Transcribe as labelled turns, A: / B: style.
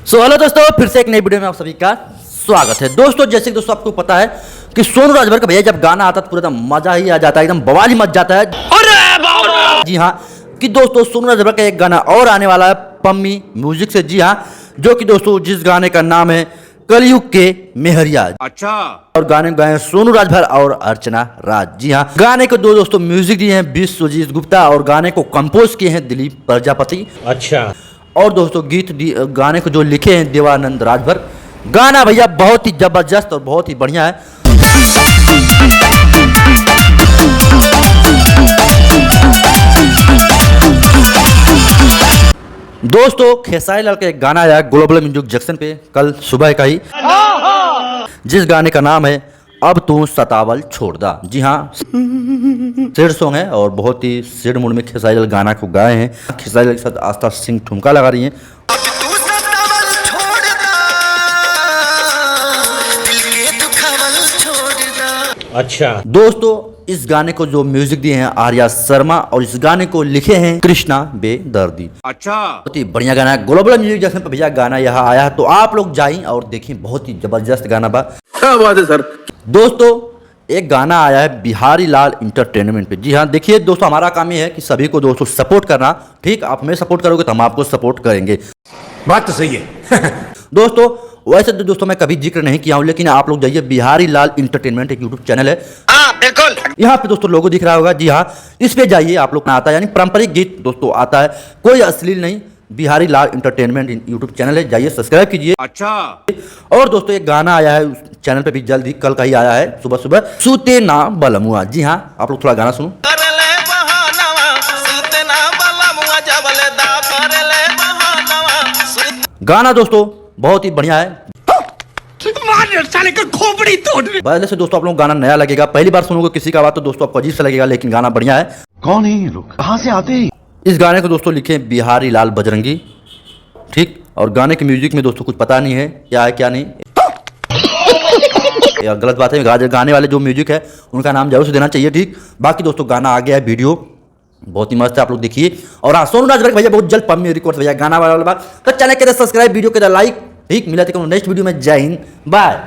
A: Hello दोस्तों, फिर से एक नई वीडियो में आप सभी का स्वागत है। दोस्तों जैसे कि दोस्तों आपको पता है कि सोनू राजभर का भैया जब गाना आता है तो पूरा एकदम मजा ही आ जाता है, एकदम बवाल ही मच जाता है। जी हाँ, कि दोस्तों सोनू राजभर का एक गाना और आने वाला है पम्मी म्यूजिक से। जी हाँ, जो कि दोस्तों जिस गाने का नाम है कलयुग के मेहरिया। अच्छा। और गाने गाए सोनू राजभर और अर्चना राज। जी हाँ, गाने को दो दोस्तों म्यूजिक दिए हैं विश्वजीत गुप्ता और गाने को कंपोज किए हैं दिलीप प्रजापति। अच्छा। और दोस्तों गाने को जो लिखे हैं देवानंद राजभर। गाना भैया बहुत ही जबरदस्त और बहुत ही बढ़िया है। दोस्तों खेसारी लाल का एक गाना आया ग्लोबल म्यूजिक जंक्शन पे कल सुबह का ही, जिस गाने का नाम है अब तू सतावल छोड़ दा। जी हाँ, सैड सॉन्ग है और बहुत ही सैड मूड में खेसारी लाल गाना को गाए हैं। खेसारी लाल के साथ आस्था सिंह ठुमका लगा रही हैं। अच्छा। दोस्तों इस गाने को जो म्यूजिक दिए हैं आर्या शर्मा और इस गाने को लिखे हैं कृष्णा बेदर्दी। अच्छा। बहुत ही बढ़िया गाना है। ग्लोबल म्यूजिक जंक्शन पर भैया गाना यहाँ आया है तो आप लोग जाइए और देखें, बहुत ही जबरदस्त गाना बा। क्या बात है सर। दोस्तों एक गाना आया है बिहारी लाल इंटरटेनमेंट पे। जी हाँ, देखिए दोस्तों हमारा काम ये है कि सभी को दोस्तों सपोर्ट करना। ठीक, आप हमें सपोर्ट करोगे तो हम आपको सपोर्ट करेंगे। बात तो सही है। दोस्तों वैसे तो दोस्तों मैं कभी जिक्र नहीं किया हूँ, लेकिन आप लोग जाइए बिहारी लाल इंटरटेनमेंट एक यूट्यूब चैनल है। बिल्कुल। यहाँ पे दोस्तों लोगो दिख रहा होगा। जी हाँ, इस पे जाइए, आप लोग आता है यानी पारंपरिक गीत दोस्तों आता है, कोई अश्लील नहीं। बिहारी लाल इंटरटेनमेंट यूट्यूब चैनल है, जाइए सब्सक्राइब कीजिए। अच्छा। और दोस्तों एक गाना आया है उस चैनल पे भी जल्द ही, कल का ही आया है सुबह सुबह, सूते ना बलमुआ। जी हाँ, आप लोग थोड़ा गाना सुनो। गाना दोस्तों बहुत ही बढ़िया है। साले का खोपड़ी तोड़। वैसे दोस्तों आप लोग गाना नया लगेगा, पहली बार सुनोगे किसी का आवाज तो दोस्तों आपको अजीब सा लगेगा, लेकिन गाना बढ़िया है। कौन है ये लोग, कहां से आते हैं? इस गाने को दोस्तों लिखे बिहारी लाल बजरंगी। ठीक, और गाने के म्यूजिक में दोस्तों कुछ पता नहीं है क्या है क्या नहीं। गलत बात है, गाने वाले जो म्यूजिक है उनका नाम जरूर से देना चाहिए। ठीक, बाकी दोस्तों गाना आ गया है, वीडियो बहुत ही मस्त है, आप लोग देखिए। और हाँ, सोनू राजभर भैया बहुत जल्द पम्मी रिकॉर्ड भैया गाना वाला बात तो चैनल के सब्सक्राइब, वीडियो के लाइक। ठीक, मिला थे नेक्स्ट वीडियो में। जय हिंद, बाय।